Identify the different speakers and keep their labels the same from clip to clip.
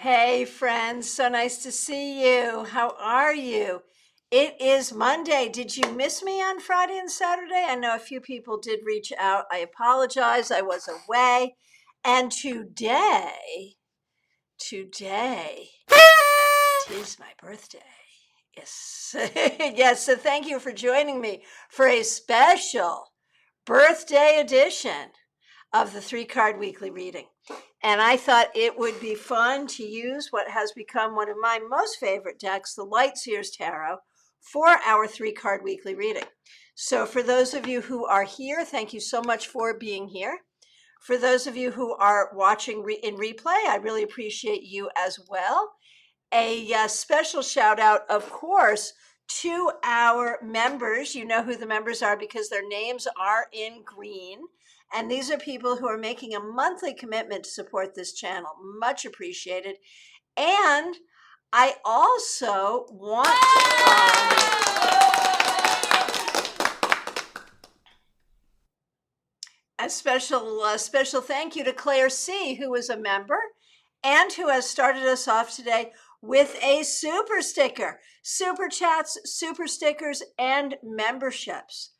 Speaker 1: Hey friends, so nice to see you. How are you? It is Monday. Did you miss me on Friday and Saturday? I know a few people did reach out. I apologize. I was away. And today, it is my birthday. Yes. Yes, so thank you for joining me for a special birthday edition of the 3-card weekly reading. And I thought it would be fun to use what has become one of my most favorite decks, the Lightseers Tarot, for our 3-card weekly reading. So for those of you who are here, thank you so much for being here. For those of you who are watching in replay, I really appreciate you as well. A special shout out, of course, to our members. You know who the members are because their names are in green. And these are people who are making a monthly commitment to support this channel. Much appreciated. And I also want a special thank you to Claire C., who is a member and who has started us off today with a super sticker. Super chats, super stickers, and memberships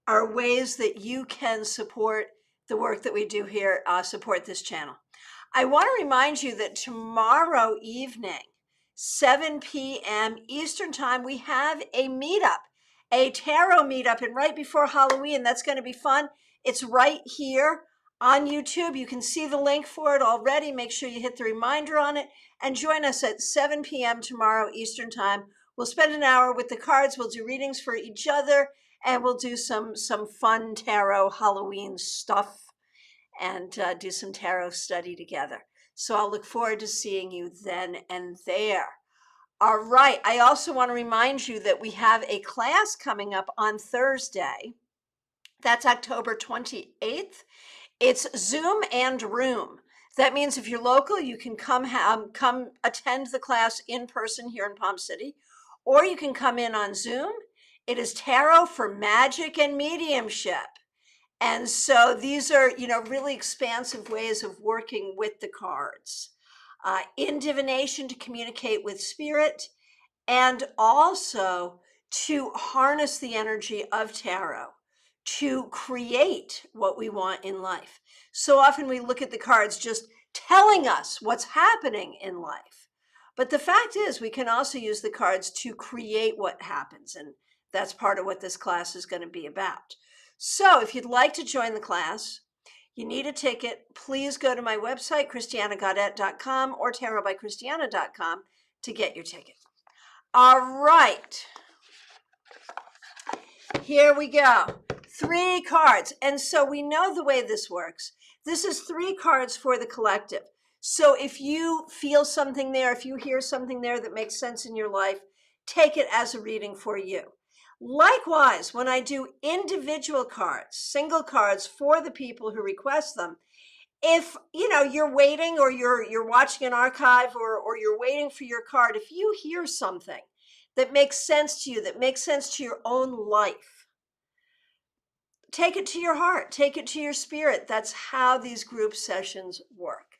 Speaker 1: are ways that you can support the work that we do here, support this channel. I want to remind you that tomorrow evening, 7 p.m. Eastern Time, we have a meetup, a tarot meetup, and right before Halloween. That's going to be fun. It's right here on YouTube. You can see the link for it already. Make sure you hit the reminder on it and join us at 7 p.m. tomorrow Eastern Time. We'll spend an hour with the cards. We'll do readings for each other, and we'll do some fun tarot Halloween stuff and do some tarot study together. So I'll look forward to seeing you then and there. All right. I also want to remind you that we have a class coming up on Thursday. That's October 28th. It's Zoom and Room. That means if you're local, you can come attend the class in person here in Palm City, or you can come in on Zoom. It is Tarot for Magic and Mediumship. And so these are, really expansive ways of working with the cards. In divination to communicate with spirit, and also to harness the energy of tarot to create what we want in life. So often we look at the cards just telling us what's happening in life. But the fact is, we can also use the cards to create what happens. And that's part of what this class is going to be about. So if you'd like to join the class, you need a ticket. Please go to my website, christianagodet.com or tarotbychristiana.com to get your ticket. All right. Here we go. 3 cards. And so we know the way this works. This is 3 cards for the collective. So if you feel something there, if you hear something there that makes sense in your life, take it as a reading for you. Likewise, when I do individual cards, single cards for the people who request them, if you're waiting or you're watching an archive or you're waiting for your card, if you hear something that makes sense to you, that makes sense to your own life, take it to your heart, take it to your spirit. That's how these group sessions work.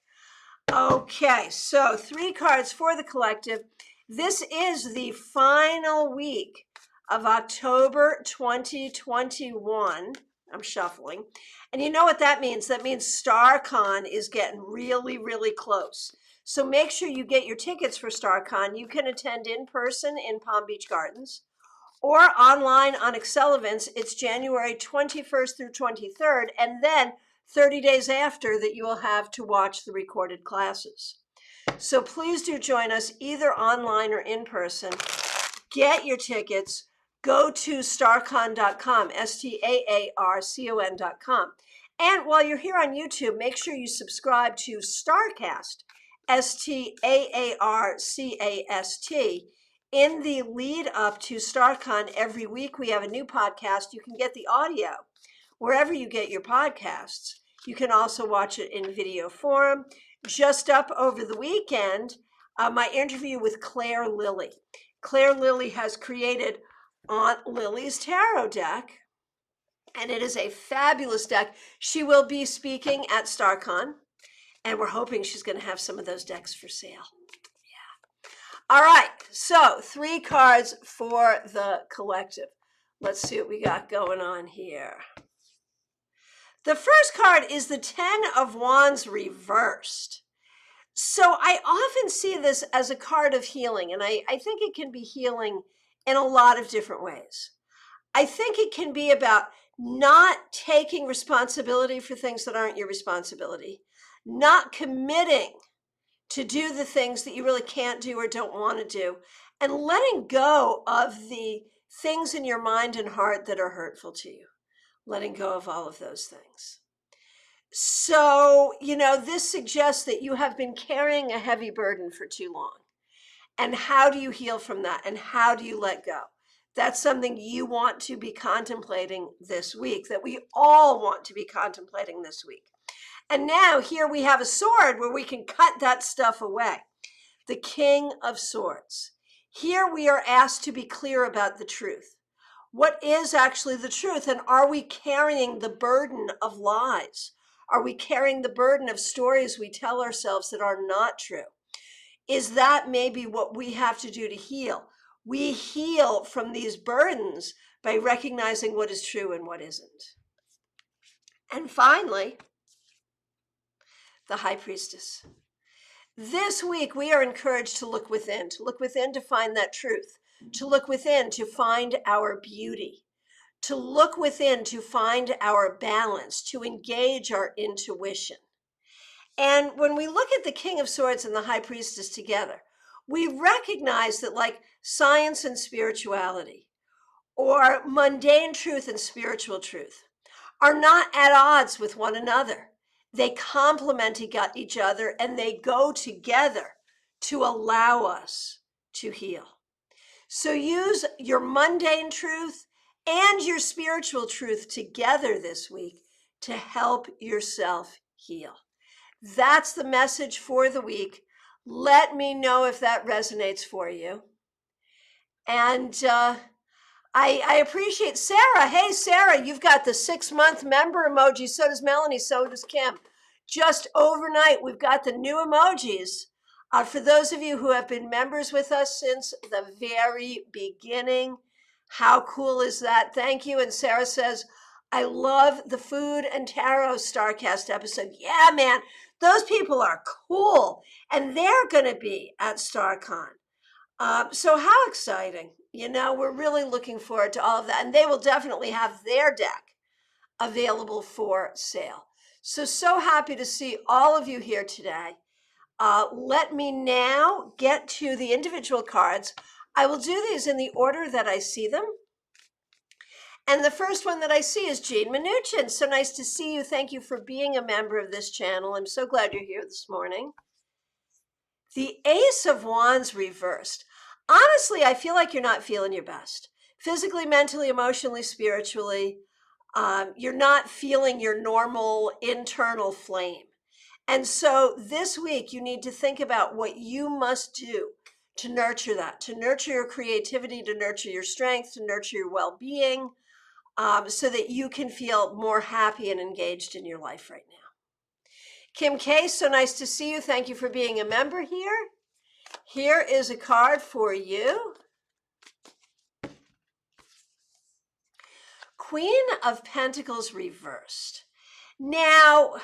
Speaker 1: Okay, so 3 cards for the collective. This is the final week of October 2021. I'm shuffling. And you know what that means? That means StarCon is getting really, really close. So make sure you get your tickets for StarCon. You can attend in person in Palm Beach Gardens or online on Excel Events. It's January 21st through 23rd, and then 30 days after that you will have to watch the recorded classes. So please do join us either online or in person. Get your tickets. Go to starcon.com, STAARCON.com. And while you're here on YouTube, make sure you subscribe to StarCast, STAARCAST. In the lead up to StarCon, every week we have a new podcast. You can get the audio wherever you get your podcasts. You can also watch it in video form. Just up over the weekend, my interview with Claire Lilly. Claire Lilly has created Aunt Lily's Tarot deck, and it is a fabulous deck. She will be speaking at StarCon, and we're hoping she's going to have some of those decks for sale. All right, so 3 cards for the collective. Let's see what we got going on here. The first card is the 10 of Wands reversed. So I often see this as a card of healing, and I think it can be healing in a lot of different ways. I think it can be about not taking responsibility for things that aren't your responsibility, not committing to do the things that you really can't do or don't want to do, and letting go of the things in your mind and heart that are hurtful to you, letting go of all of those things. So, this suggests that you have been carrying a heavy burden for too long. And how do you heal from that? And how do you let go? That's something you want to be contemplating this week, that we all want to be contemplating this week. And now here we have a sword where we can cut that stuff away. The King of Swords. Here we are asked to be clear about the truth. What is actually the truth? And are we carrying the burden of lies? Are we carrying the burden of stories we tell ourselves that are not true? Is that maybe what we have to do to heal? We heal from these burdens by recognizing what is true and what isn't. And finally, the High Priestess. This week, we are encouraged to look within to find that truth, to look within to find our beauty, to look within to find our balance, to engage our intuition. And when we look at the King of Swords and the High Priestess together, we recognize that, like science and spirituality, or mundane truth and spiritual truth, are not at odds with one another. They complement each other, and they go together to allow us to heal. So use your mundane truth and your spiritual truth together this week to help yourself heal. That's the message for the week. Let me know if that resonates for you. And I appreciate Sarah. Hey, Sarah, you've got the 6-month member emoji. So does Melanie. So does Kim. Just overnight, we've got the new emojis. For those of you who have been members with us since the very beginning, how cool is that? Thank you. And Sarah says, I love the food and tarot StarCast episode. Yeah, man, those people are cool. And they're going to be at StarCon. So how exciting. We're really looking forward to all of that. And they will definitely have their deck available for sale. So happy to see all of you here today. Let me now get to the individual cards. I will do these in the order that I see them. And the first one that I see is Jean Mnuchin. So nice to see you. Thank you for being a member of this channel. I'm so glad you're here this morning. The Ace of Wands reversed. Honestly, I feel like you're not feeling your best. Physically, mentally, emotionally, spiritually. You're not feeling your normal internal flame. And so this week, you need to think about what you must do to nurture that, to nurture your creativity, to nurture your strength, to nurture your well-being, so that you can feel more happy and engaged in your life right now. Kim K, so nice to see you. Thank you for being a member here. Here is a card for you. Queen of Pentacles reversed. Now,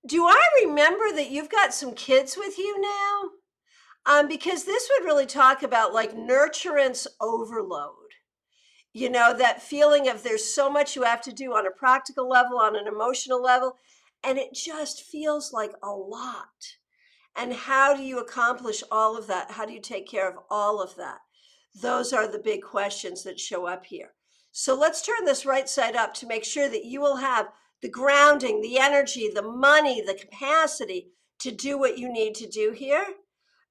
Speaker 1: do I remember that you've got some kids with you now? Because this would really talk about like nurturance overload. That feeling of there's so much you have to do on a practical level, on an emotional level, and it just feels like a lot. And how do you accomplish all of that? How do you take care of all of that? Those are the big questions that show up here. So let's turn this right side up to make sure that you will have the grounding, the energy, the money, the capacity to do what you need to do here,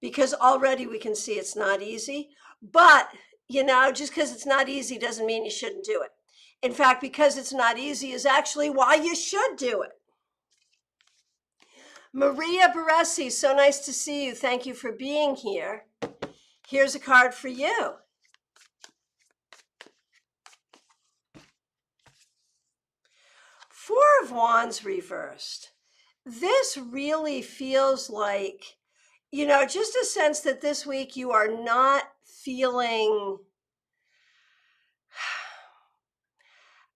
Speaker 1: because already we can see it's not easy. But, just because it's not easy doesn't mean you shouldn't do it. In fact, because it's not easy is actually why you should do it. Maria Baresi, so nice to see you. Thank you for being here. Here's a card for you. Four of Wands reversed. This really feels like just a sense that this week you are not feeling,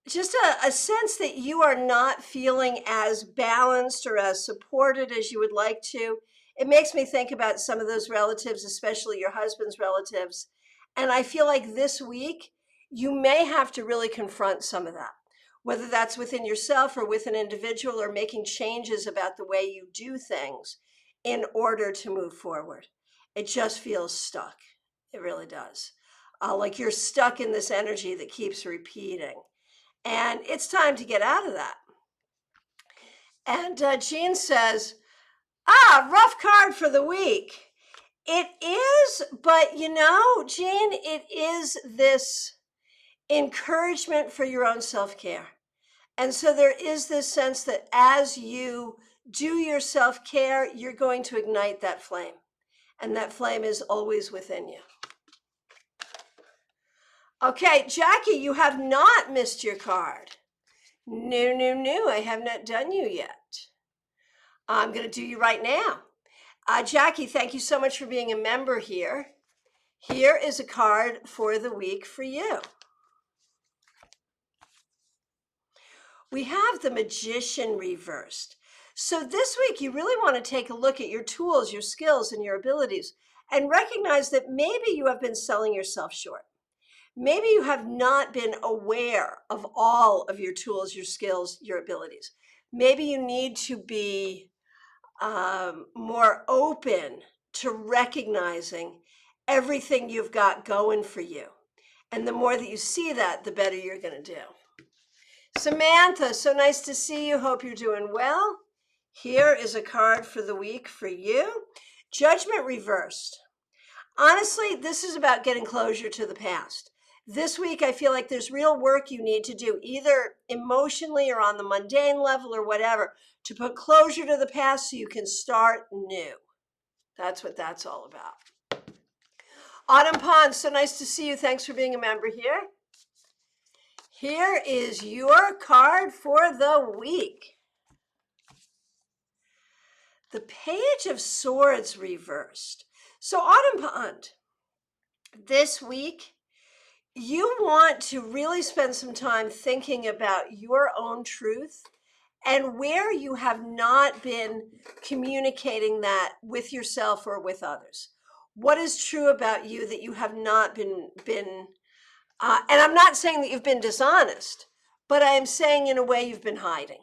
Speaker 1: just a sense that you are not feeling as balanced or as supported as you would like to. It makes me think about some of those relatives, especially your husband's relatives. And I feel like this week you may have to really confront some of that, whether that's within yourself or with an individual, or making changes about the way you do things in order to move forward. It just feels stuck. It really does. Like you're stuck in this energy that keeps repeating. And it's time to get out of that. And Jean says, rough card for the week. It is, but Jean, it is this encouragement for your own self-care. And so there is this sense that as you do your self-care, you're going to ignite that flame. And that flame is always within you. Okay, Jackie, you have not missed your card. No, I have not done you yet. I'm going to do you right now. Jackie, thank you so much for being a member here. Here is a card for the week for you. We have the Magician reversed. So this week, you really want to take a look at your tools, your skills, and your abilities, and recognize that maybe you have been selling yourself short. Maybe you have not been aware of all of your tools, your skills, your abilities. Maybe you need to be more open to recognizing everything you've got going for you. And the more that you see that, the better you're going to do. Samantha, so nice to see you. Hope you're doing well. Here is a card for the week for you. Judgment reversed. Honestly, this is about getting closure to the past. This week, I feel like there's real work you need to do, either emotionally or on the mundane level or whatever, to put closure to the past so you can start new. That's what that's all about. Autumn Pond, so nice to see you. Thanks for being a member here. Here is your card for the week. The Page of Swords reversed. So Autumn Pond, this week, you want to really spend some time thinking about your own truth and where you have not been communicating that with yourself or with others. What is true about you that you have not been and I'm not saying that you've been dishonest, but I am saying in a way you've been hiding.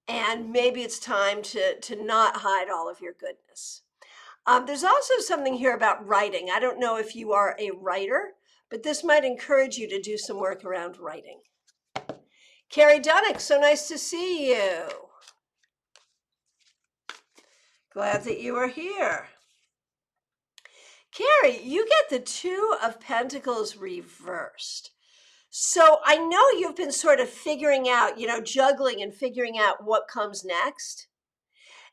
Speaker 1: And maybe it's time to not hide all of your goodness. There's also something here about writing. I don't know if you are a writer, but this might encourage you to do some work around writing. Carrie Dunnick, so nice to see you. Glad that you are here. Carrie, you get the Two of Pentacles reversed. So I know you've been sort of figuring out, juggling and figuring out what comes next.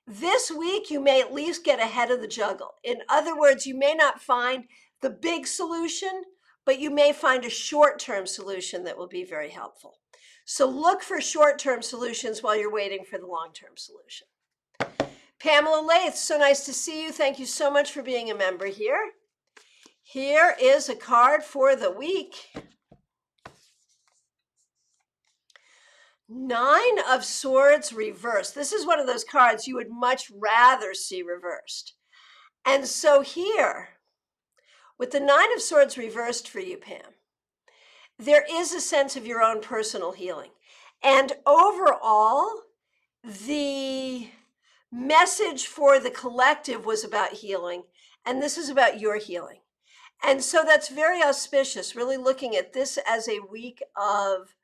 Speaker 1: This week, you may at least get ahead of the juggle. In other words, you may not find the big solution, but you may find a short-term solution that will be very helpful. So look for short-term solutions while you're waiting for the long-term solution. Pamela Lath, so nice to see you. Thank you so much for being a member here. Here is a card for the week. Nine of Swords reversed. This is one of those cards you would much rather see reversed. And so here, with the Nine of Swords reversed for you, Pam, there is a sense of your own personal healing. And overall, the message for the collective was about healing, and this is about your healing. And so that's very auspicious, really looking at this as a week of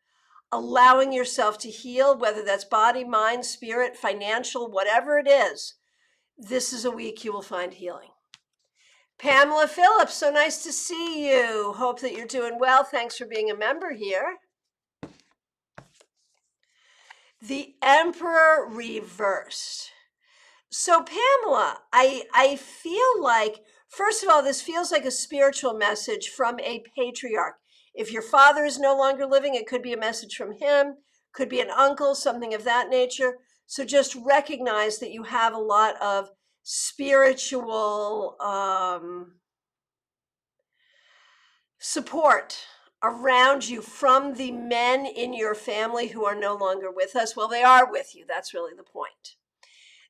Speaker 1: allowing yourself to heal, whether that's body, mind, spirit, financial, whatever it is. This is a week you will find healing. Pamela Phillips, so nice to see you. Hope that you're doing well. Thanks for being a member here. The Emperor reversed. So Pamela, I feel like, first of all, this feels like a spiritual message from a patriarch. If your father is no longer living, it could be a message from him, could be an uncle, something of that nature. So just recognize that you have a lot of spiritual support around you from the men in your family who are no longer with us. Well, they are with you. That's really the point.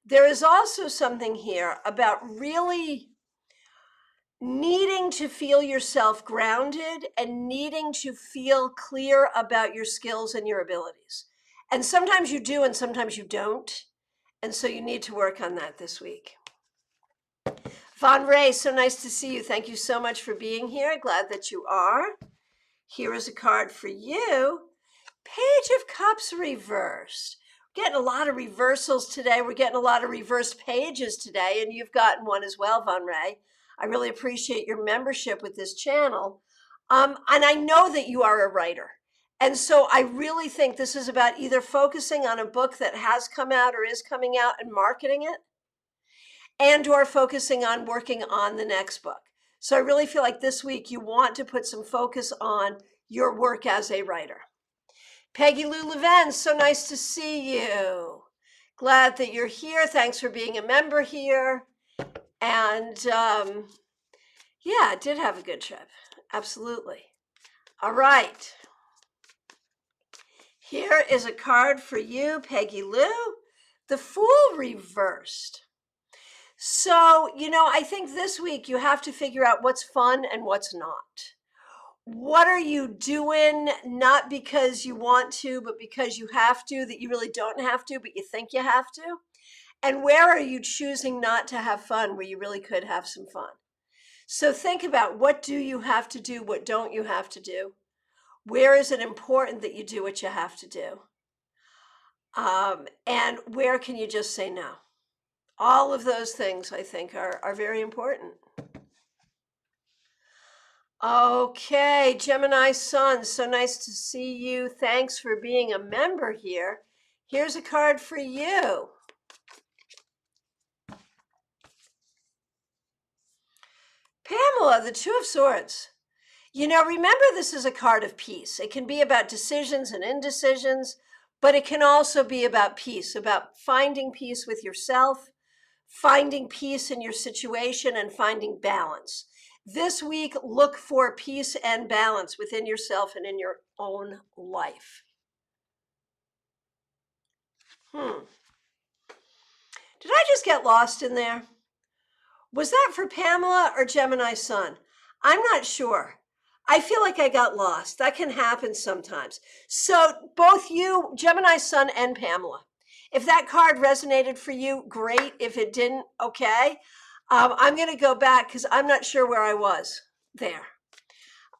Speaker 1: There is also something here about really needing to feel yourself grounded and needing to feel clear about your skills and your abilities. And sometimes you do and sometimes you don't. And so you need to work on that this week. Von Ray, so nice to see you. Thank you so much for being here. Glad that you are. Here is a card for you. Page of Cups reversed. We're getting a lot of reversals today. We're getting a lot of reversed pages today, and you've gotten one as well, Von Ray. I really appreciate your membership with this channel. And I know that you are a writer. And so I really think this is about either focusing on a book that has come out or is coming out and marketing it, and or focusing on working on the next book. So I really feel like this week you want to put some focus on your work as a writer. Peggy Liu, so nice to see you. Glad that you're here. Thanks for being a member here. And yeah, I did have a good trip. Absolutely. All right. Here is a card for you, Peggy Liu. The Fool reversed. So, I think this week you have to figure out what's fun and what's not. What are you doing, not because you want to, but because you have to, that you really don't have to, but you think you have to? And where are you choosing not to have fun, where you really could have some fun? So think about, what do you have to do? What don't you have to do? Where is it important that you do what you have to do? And where can you just say no? All of those things, I think, are very important. Okay, Gemini Sun, so nice to see you. Thanks for being a member here. Here's a card for you. Pamela, the Two of Swords. Remember, this is a card of peace. It can be about decisions and indecisions, but it can also be about peace, about finding peace with yourself, finding peace in your situation, and finding balance. This week, look for peace and balance within yourself and in your own life. Did I just get lost in there? Was that for Pamela or Gemini Sun? I'm not sure. I feel like I got lost. That can happen sometimes. So both you, Gemini Sun and Pamela, if that card resonated for you, great. If it didn't, okay. I'm going to go back because I'm not sure where I was there.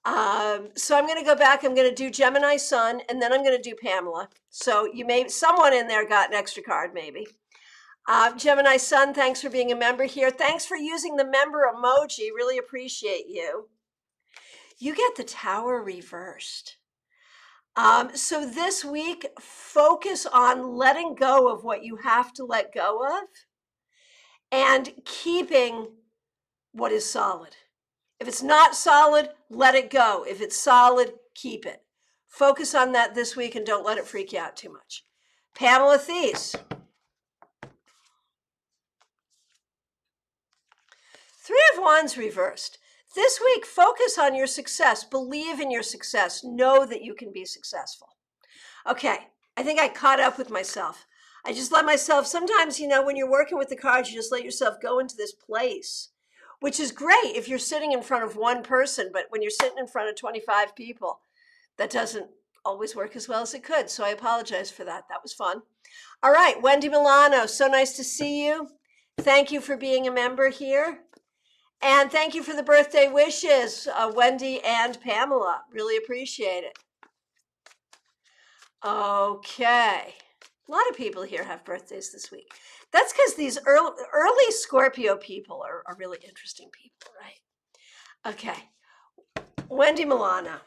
Speaker 1: So I'm going to go back. I'm going to do Gemini Sun, and then I'm going to do Pamela. So someone in there got an extra card, maybe. Gemini Sun, thanks for being a member here. Thanks for using the member emoji. Really appreciate you. You get the Tower reversed. So this week, focus on letting go of what you have to let go of and keeping what is solid. If it's not solid, let it go. If it's solid, keep it. Focus on that this week and don't let it freak you out too much. Pamela Thies. Three of Wands reversed. This week, focus on your success. Believe in your success. Know that you can be successful. Okay, I think I caught up with myself. I just let myself, sometimes, when you're working with the cards, you just let yourself go into this place, which is great if you're sitting in front of one person, but when you're sitting in front of 25 people, that doesn't always work as well as it could. So I apologize for that. That was fun. All right, Wendy Milano, so nice to see you. Thank you for being a member here. And thank you for the birthday wishes, Wendy and Pamela. Really appreciate it. Okay. A lot of people here have birthdays this week. That's because these early Scorpio people are really interesting people, right? Okay. Wendy Milano.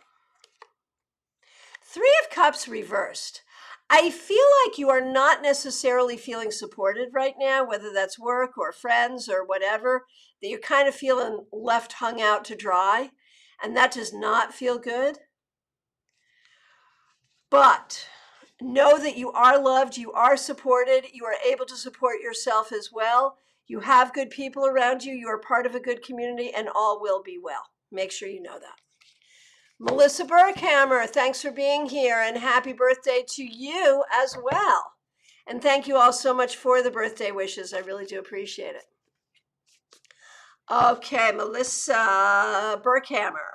Speaker 1: Three of Cups reversed. I feel like you are not necessarily feeling supported right now, whether that's work or friends or whatever, that you're kind of feeling left hung out to dry, and that does not feel good. But know that you are loved, you are supported, you are able to support yourself as well. You have good people around you. You are part of a good community, and all will be well. Make sure you know that. Melissa Burkhammer, thanks for being here, and happy birthday to you as well. And thank you all so much for the birthday wishes. I really do appreciate it. Okay, Melissa Burkhammer.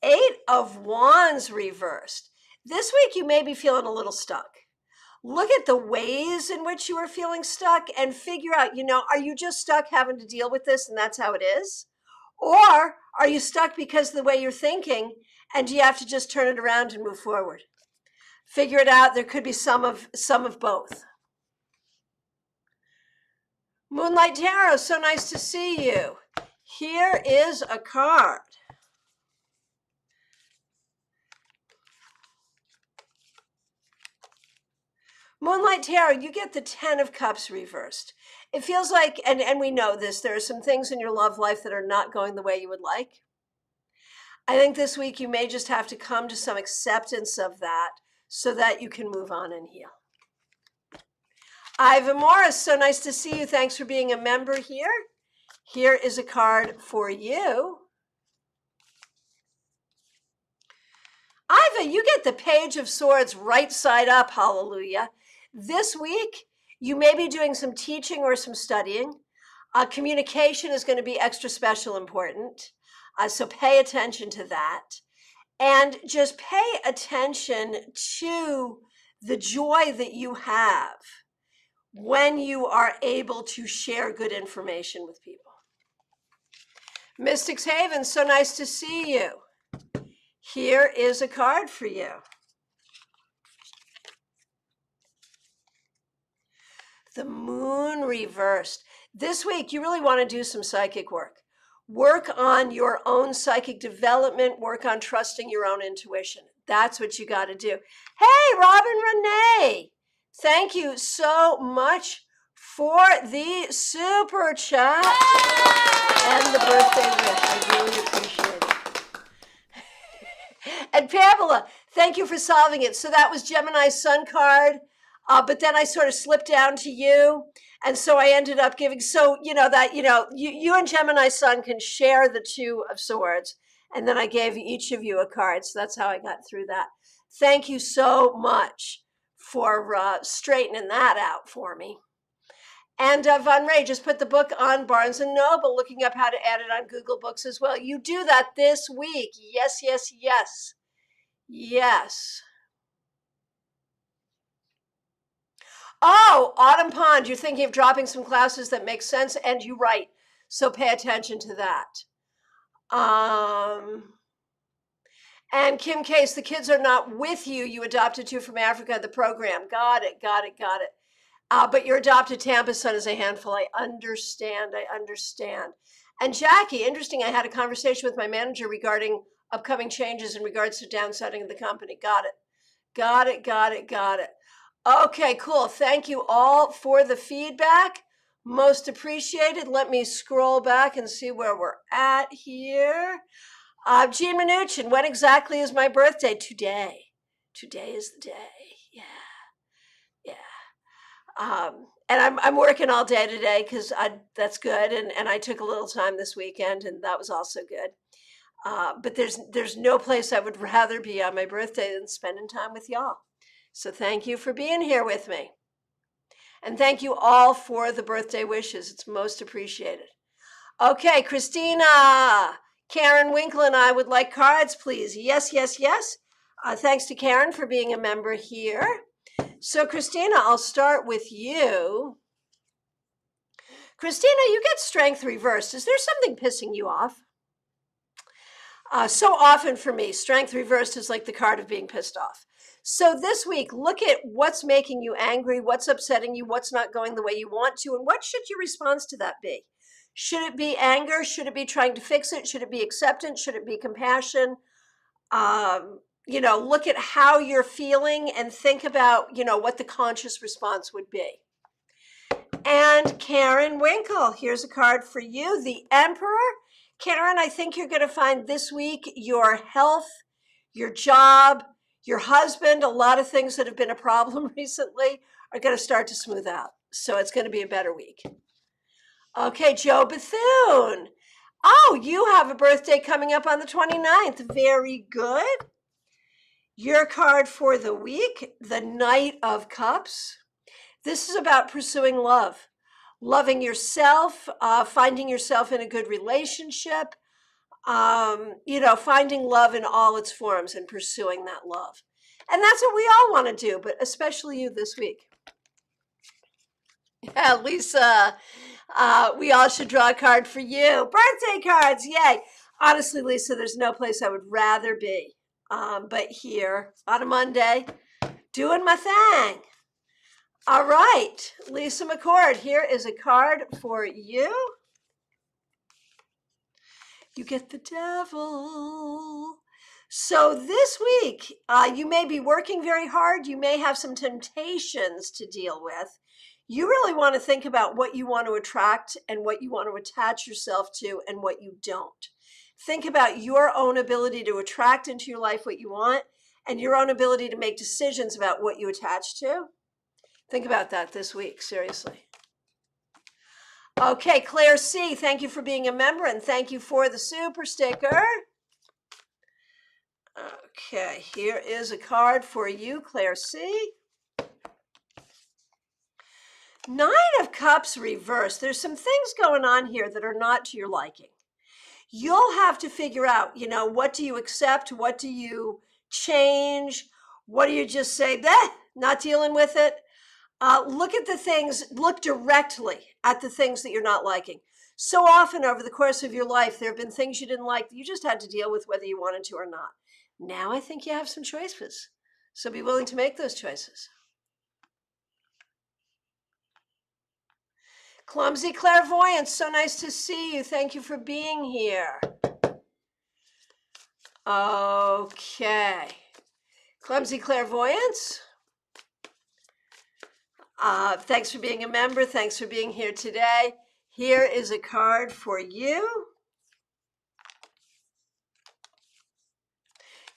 Speaker 1: 8 of Wands reversed. This week you may be feeling a little stuck. Look at the ways in which you are feeling stuck and figure out, are you just stuck having to deal with this and that's how it is? Or are you stuck because of the way you're thinking and you have to just turn it around and move forward? Figure it out. There could be some of both. Moonlight Tarot, so nice to see you. Here is a card. Moonlight Tarot, you get the 10 of Cups reversed. It feels like, and we know this, there are some things in your love life that are not going the way you would like. I think this week you may just have to come to some acceptance of that so that you can move on and heal. Ivan Morris, so nice to see you. Thanks for being a member here. Here is a card for you. Iva, you get the Page of Swords right side up, hallelujah. This week, you may be doing some teaching or some studying. Communication is going to be extra special important. So pay attention to that. And just pay attention to the joy that you have when you are able to share good information with people. Mystics Haven, so nice to see you. Here is a card for you. The Moon reversed. This week, you really want to do some psychic work. Work on your own psychic development. Work on trusting your own intuition. That's what you got to do. Hey, Robin Renee. Thank you so much for the super chat and the birthday wish. I really appreciate it. And Pamela, thank you for solving it. So that was Gemini Sun card. But then I sort of slipped down to you. And so I ended up giving, you and Gemini Sun can share the 2 of Swords. And then I gave each of you a card. So that's how I got through that. Thank you so much for straightening that out for me. And Von Ray just put the book on Barnes & Noble, looking up how to add it on Google Books as well. You do that this week. Yes, yes, yes. Yes. Oh, Autumn Pond, you're thinking of dropping some classes that make sense, and you're right. So pay attention to that. And Kim Case, the kids are not with you. You adopted 2 from Africa, the program. Got it. But your adopted Tampa son is a handful. I understand. And Jackie, interesting, I had a conversation with my manager regarding upcoming changes in regards to downsizing of the company. Got it. Okay, cool. Thank you all for the feedback. Most appreciated. Let me scroll back and see where we're at here. Jean Mnuchin, when exactly is my birthday? Today. Today is the day. Yeah. And I'm working all day today because that's good. And I took a little time this weekend, and that was also good. But there's no place I would rather be on my birthday than spending time with y'all. So thank you for being here with me. And thank you all for the birthday wishes. It's most appreciated. Okay, Christina, Karen Winkle and I would like cards, please. Yes. Thanks to Karen for being a member here. So Christina, I'll start with you. Christina, you get Strength reversed. Is there something pissing you off? So often for me, Strength reversed is like the card of being pissed off. So this week, look at what's making you angry, what's upsetting you, what's not going the way you want to, and what should your response to that be? Should it be anger? Should it be trying to fix it? Should it be acceptance? Should it be compassion? Look at how you're feeling and think about, what the conscious response would be. And Karen Winkle, here's a card for you, the Emperor. Karen, I think you're going to find this week your health, your job, your husband, a lot of things that have been a problem recently are going to start to smooth out. So it's going to be a better week. Okay, Joe Bethune. Oh, you have a birthday coming up on the 29th. Very good. Your card for the week, the Knight of Cups. This is about pursuing love, loving yourself, finding yourself in a good relationship, finding love in all its forms and pursuing that love. And that's what we all want to do, but especially you this week. Yeah, Lisa, we all should draw a card for you. Birthday cards, yay. Honestly, Lisa, there's no place I would rather be but here on a Monday, doing my thing. All right, Lisa McCord, here is a card for you. You get the devil. So this week, you may be working very hard. You may have some temptations to deal with. You really want to think about what you want to attract and what you want to attach yourself to and what you don't. Think about your own ability to attract into your life what you want and your own ability to make decisions about what you attach to. Think about that this week, seriously. Okay, Claire C., thank you for being a member and thank you for the super sticker. Okay, here is a card for you, Claire C. Nine of Cups reversed. There's some things going on here that are not to your liking. You'll have to figure out, what do you accept? What do you change? What do you just say, not dealing with it? Look directly at the things that you're not liking. So often over the course of your life, there have been things you didn't like that you just had to deal with whether you wanted to or not. Now I think you have some choices. So be willing to make those choices. Clumsy Clairvoyance, so nice to see you. Thank you for being here. Okay. Clumsy Clairvoyance. Thanks for being a member. Thanks for being here today. Here is a card for you.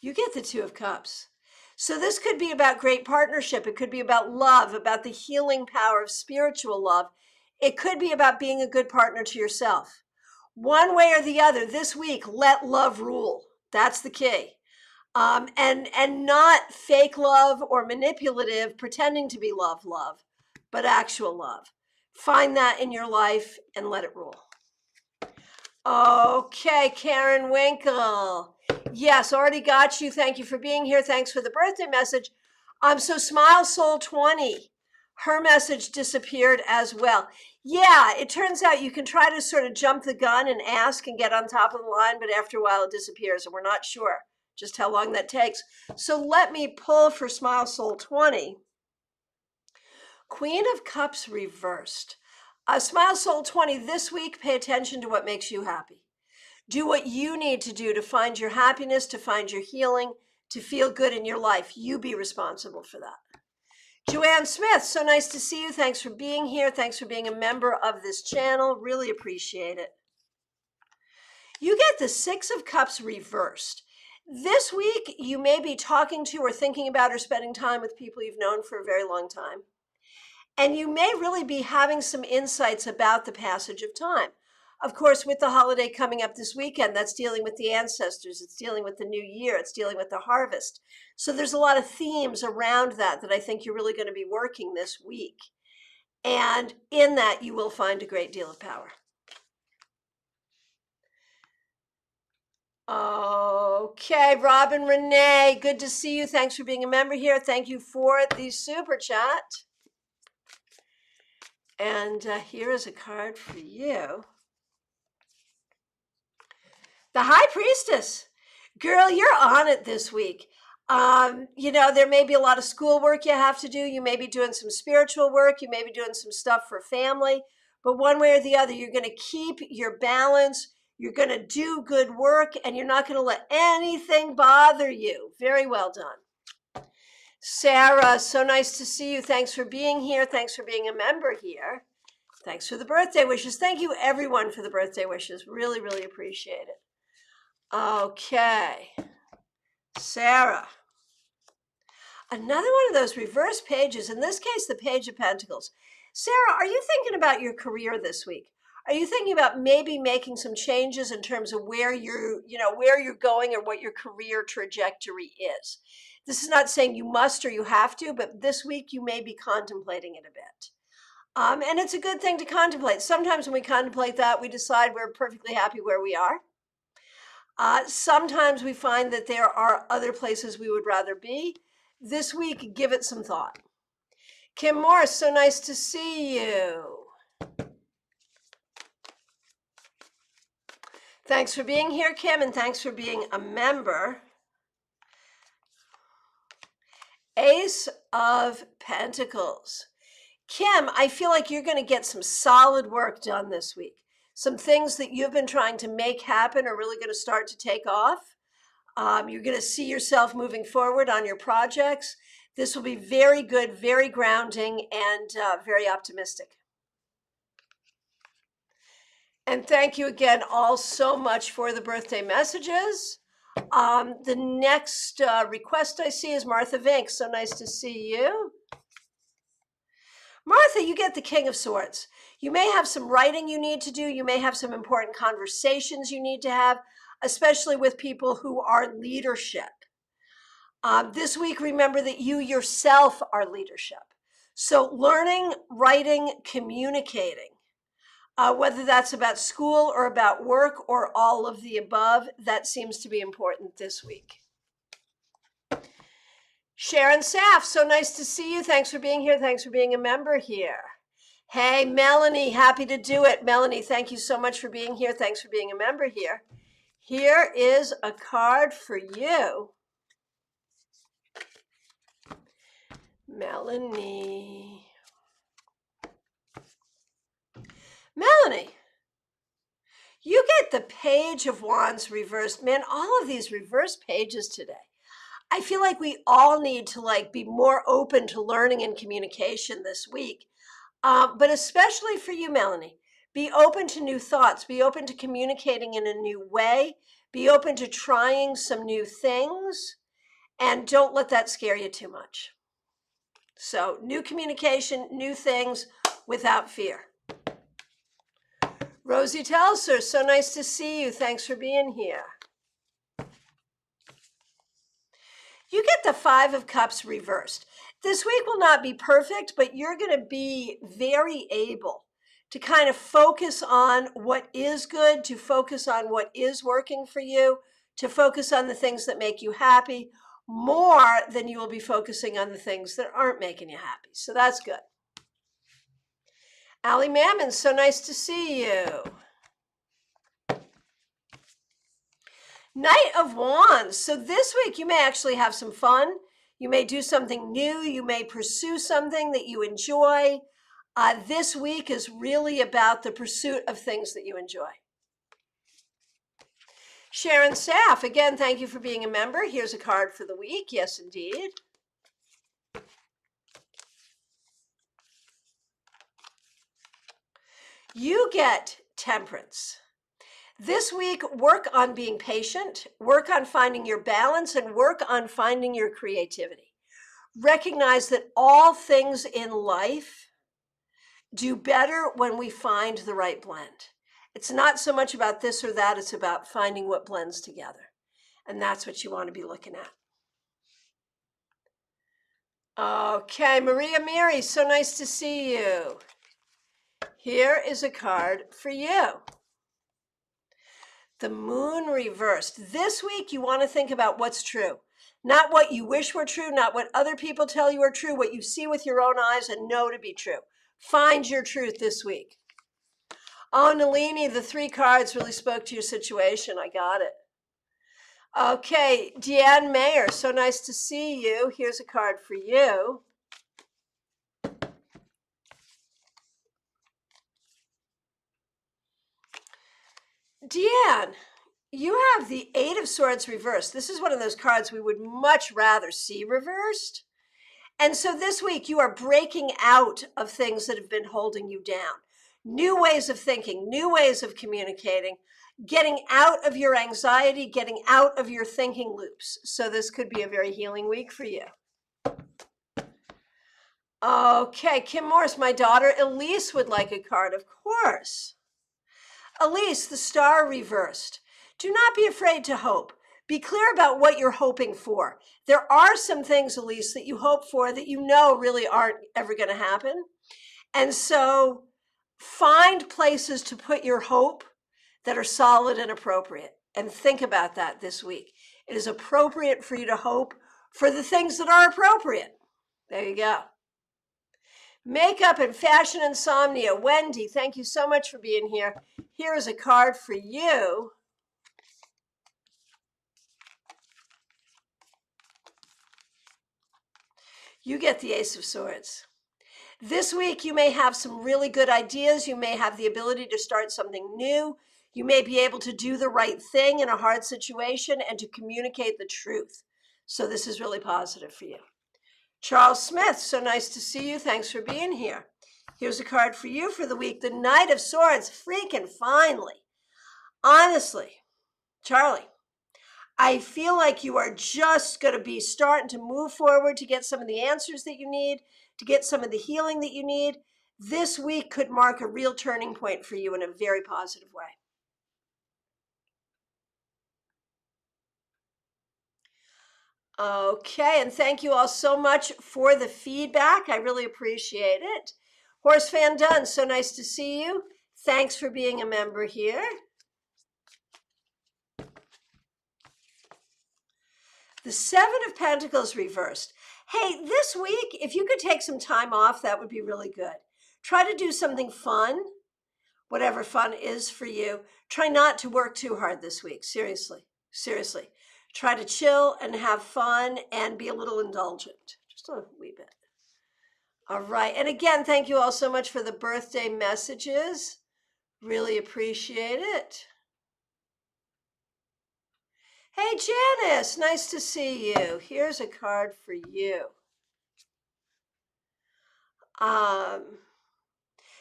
Speaker 1: You get the Two of Cups. So this could be about great partnership. It could be about love, about the healing power of spiritual love. It could be about being a good partner to yourself. One way or the other, this week, let love rule. That's the key. And not fake love or manipulative, pretending to be love, but actual love. Find that in your life and let it rule. Okay, Karen Winkle. Yes, already got you. Thank you for being here. Thanks for the birthday message. So Smile Soul 20, her message disappeared as well. Yeah, it turns out you can try to sort of jump the gun and ask and get on top of the line, but after a while it disappears and we're not sure just how long that takes. So let me pull for Smile Soul 20. Queen of Cups reversed. Smile Soul 20, this week, pay attention to what makes you happy. Do what you need to do to find your happiness, to find your healing, to feel good in your life. You be responsible for that. Joanne Smith, so nice to see you. Thanks for being here. Thanks for being a member of this channel. Really appreciate it. You get the Six of Cups reversed. This week, you may be talking to or thinking about or spending time with people you've known for a very long time. And you may really be having some insights about the passage of time. Of course, with the holiday coming up this weekend, that's dealing with the ancestors, it's dealing with the new year, it's dealing with the harvest. So there's a lot of themes around that I think you're really going to be working this week. And in that, you will find a great deal of power. Okay, Robin Renee, good to see you. Thanks for being a member here. Thank you for the super chat. And here is a card for you. The High Priestess. Girl, you're on it this week. There may be a lot of schoolwork you have to do. You may be doing some spiritual work. You may be doing some stuff for family. But one way or the other, you're going to keep your balance. You're going to do good work, and you're not going to let anything bother you. Very well done. Sarah, so nice to see you. Thanks for being here. Thanks for being a member here. Thanks for the birthday wishes. Thank you, everyone, for the birthday wishes. Really, really appreciate it. Okay. Sarah. Another one of those reverse pages, in this case, the Page of Pentacles. Sarah, are you thinking about your career this week? Are you thinking about maybe making some changes in terms of where where you're going or what your career trajectory is? This is not saying you must or you have to, but this week you may be contemplating it a bit. And it's a good thing to contemplate. Sometimes when we contemplate that, we decide we're perfectly happy where we are. Sometimes we find that there are other places we would rather be. This week, give it some thought. Kim Morris, so nice to see you. Thanks for being here, Kim, and thanks for being a member. Ace of Pentacles. Kim, I feel like you're going to get some solid work done this week. Some things that you've been trying to make happen are really going to start to take off. You're going to see yourself moving forward on your projects. This will be very good, very grounding, and very optimistic. And thank you again all so much for the birthday messages. The next request I see is Martha Vink. So nice to see you. Martha, you get the King of Swords. You may have some writing you need to do. You may have some important conversations you need to have, especially with people who are leadership. This week, remember that you yourself are leadership. So learning, writing, communicating, whether that's about school or about work or all of the above, that seems to be important this week. Sharon Saff, so nice to see you. Thanks for being here. Thanks for being a member here. Hey, Melanie, happy to do it. Melanie, thank you so much for being here. Thanks for being a member here. Here is a card for you. Melanie. Melanie, you get the Page of Wands reversed. Man, all of these reverse pages today. I feel like we all need to be more open to learning and communication this week. But especially for you, Melanie, be open to new thoughts, be open to communicating in a new way, be open to trying some new things, and don't let that scare you too much. So new communication, new things without fear. Rosie Telser, so nice to see you. Thanks for being here. You get the Five of Cups reversed. This week will not be perfect, but you're going to be very able to kind of focus on what is good, to focus on what is working for you, to focus on the things that make you happy more than you will be focusing on the things that aren't making you happy. So that's good. Allie Mammon, so nice to see you. Knight of Wands. So this week you may actually have some fun. You may do something new. You may pursue something that you enjoy. This week is really about the pursuit of things that you enjoy. Sharon Saff, again, thank you for being a member. Here's a card for the week. Yes, indeed. You get Temperance. This week, work on being patient, work on finding your balance, and work on finding your creativity. Recognize that all things in life do better when we find the right blend. It's not so much about this or that, it's about finding what blends together. And that's what you want to be looking at. Okay, Maria Mary, so nice to see you. Here is a card for you. The Moon reversed. This week, you want to think about what's true. Not what you wish were true, not what other people tell you are true, what you see with your own eyes and know to be true. Find your truth this week. Oh, Nalini, the 3 cards really spoke to your situation. I got it. Okay, Deanne Mayer, so nice to see you. Here's a card for you. Deanne, you have the 8 of Swords reversed. This is one of those cards we would much rather see reversed. And so this week you are breaking out of things that have been holding you down. New ways of thinking, new ways of communicating, getting out of your anxiety, getting out of your thinking loops. So this could be a very healing week for you. Okay, Kim Morris, my daughter Elise would like a card, of course. Elise, the star reversed. Do not be afraid to hope. Be clear about what you're hoping for. There are some things, Elise, that you hope for that you know really aren't ever going to happen. And so find places to put your hope that are solid and appropriate. And think about that this week. It is appropriate for you to hope for the things that are appropriate. There you go. Makeup and fashion insomnia. Wendy, thank you so much for being here. Here is a card for you. You get the Ace of Swords. This week, you may have some really good ideas. You may have the ability to start something new. You may be able to do the right thing in a hard situation and to communicate the truth. So this is really positive for you. Charles Smith, so nice to see you. Thanks for being here. Here's a card for you for the week. The Knight of Swords, freaking finally. Honestly, Charlie, I feel like you are just going to be starting to move forward to get some of the answers that you need, to get some of the healing that you need. This week could mark a real turning point for you in a very positive way. Okay, and thank you all so much for the feedback. I really appreciate it. Horse Fan Dunn, so nice to see you. Thanks for being a member here. The Seven of Pentacles reversed. Hey, this week, if you could take some time off, that would be really good. Try to do something fun, whatever fun is for you. Try not to work too hard this week. Seriously, seriously. Try to chill and have fun and be a little indulgent. Just a wee bit. All right. And again, thank you all so much for the birthday messages. Really appreciate it. Hey, Janice, nice to see you. Here's a card for you.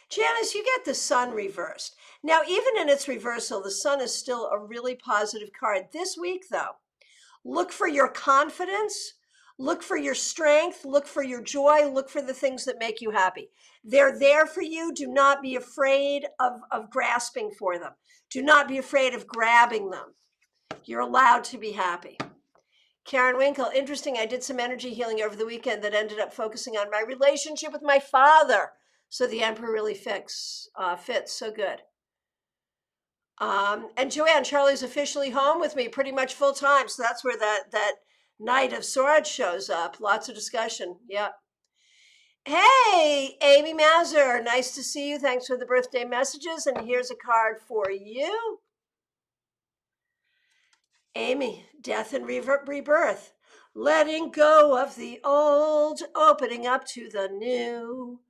Speaker 1: Janice, you get the Sun reversed. Now, even in its reversal, the Sun is still a really positive card. This week, though, look for your confidence, look for your strength, look for your joy, look for the things that make you happy. They're there for you. Do not be afraid of grasping for them. Do not be afraid of grabbing them. You're allowed to be happy. Karen Winkle, interesting. I did some energy healing over the weekend that ended up focusing on my relationship with my father. So the Emperor really fits. So good. And Joanne, Charlie's officially home with me pretty much full time. So that's where that Knight of Swords shows up. Lots of discussion. Yep. Hey, Amy Mazur, nice to see you. Thanks for the birthday messages. And here's a card for you. Amy, death and rebirth, letting go of the old, opening up to the new.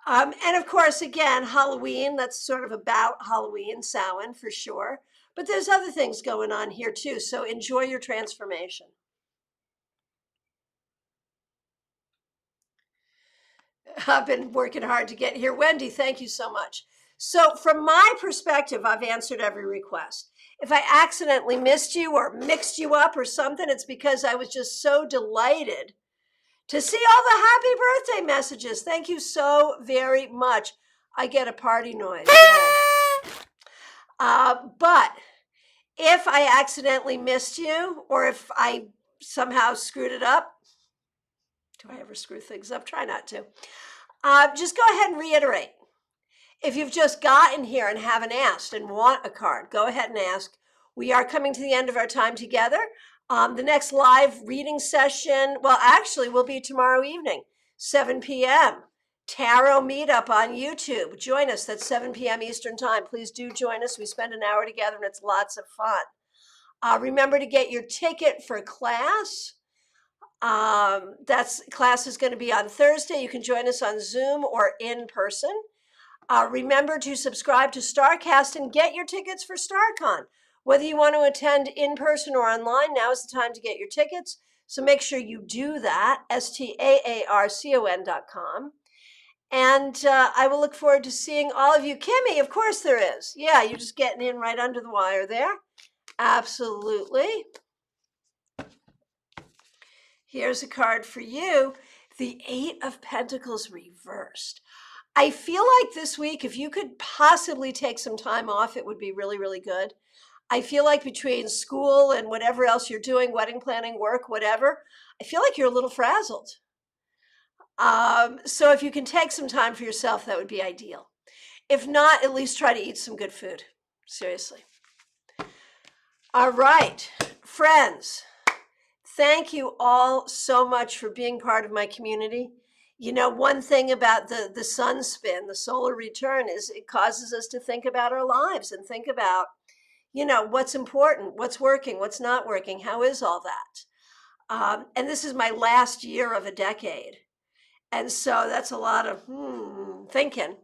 Speaker 1: And of course, again, Halloween, that's sort of about Halloween, Samhain for sure. But there's other things going on here too. So enjoy your transformation. I've been working hard to get here. Wendy, thank you so much. So from my perspective, I've answered every request. If I accidentally missed you or mixed you up or something, it's because I was just so delighted to see all the happy birthday messages. Thank you so very much. I get a party noise. But if I accidentally missed you or if I somehow screwed it up, do I ever screw things up? Try not to. Just go ahead and reiterate. If you've just gotten here and haven't asked and want a card, go ahead and ask. We are coming to the end of our time together. The next live reading session, well, actually, will be tomorrow evening, 7 p.m. Tarot meetup on YouTube. Join us. That's 7 p.m. Eastern time. Please do join us. We spend an hour together and it's lots of fun. Remember to get your ticket for class. Class is going to be on Thursday. You can join us on Zoom or in person. Remember to subscribe to StarCast and get your tickets for StarCon. Whether you want to attend in person or online, now is the time to get your tickets. So make sure you do that, STAARCON.com. And I will look forward to seeing all of you. Kimmy, of course there is. Yeah, you're just getting in right under the wire there. Absolutely. Here's a card for you. The Eight of Pentacles reversed. I feel like this week, if you could possibly take some time off, it would be really, really good. I feel like between school and whatever else you're doing, wedding planning, work, whatever, I feel like you're a little frazzled. So if you can take some time for yourself, that would be ideal. If not, at least try to eat some good food. Seriously. All right, friends, thank you all so much for being part of my community. You know, one thing about the sun spin, the solar return, is it causes us to think about our lives and think about, you know, what's important, what's working, what's not working, how is all that? And this is my last year of a decade. And so that's a lot of thinking.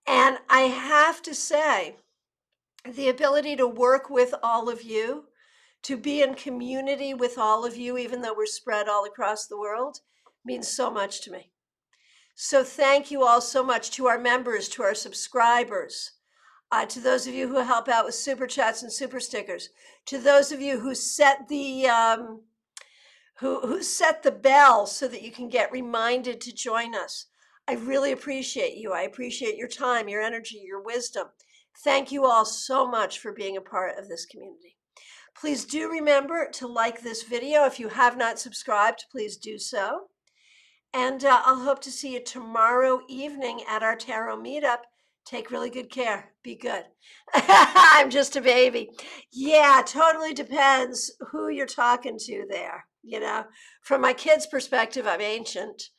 Speaker 1: And I have to say, the ability to work with all of you, to be in community with all of you, even though we're spread all across the world, means so much to me. So thank you all so much, to our members, to our subscribers, to those of you who help out with super chats and super stickers, to those of you who set the who set the bell so that you can get reminded to join us. I really appreciate you. I appreciate your time, your energy, your wisdom. Thank you all so much for being a part of this community. Please do remember to like this video. If you have not subscribed, please do so. And I'll hope to see you tomorrow evening at our tarot meetup. Take really good care. Be good. I'm just a baby. Yeah, totally depends who you're talking to there. You know, from my kids' perspective, I'm ancient.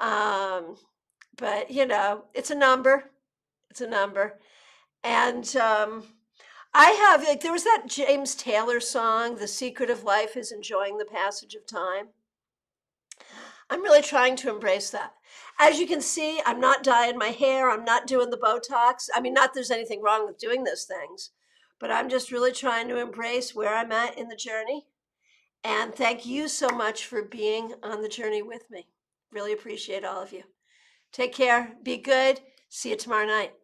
Speaker 1: But, you know, it's a number. It's a number. And I have, like, there was that James Taylor song, The Secret of Life is Enjoying the Passage of Time. I'm really trying to embrace that. As you can see, I'm not dyeing my hair. I'm not doing the Botox. I mean, not there's anything wrong with doing those things, but I'm just really trying to embrace where I'm at in the journey. And thank you so much for being on the journey with me. Really appreciate all of you. Take care. Be good. See you tomorrow night.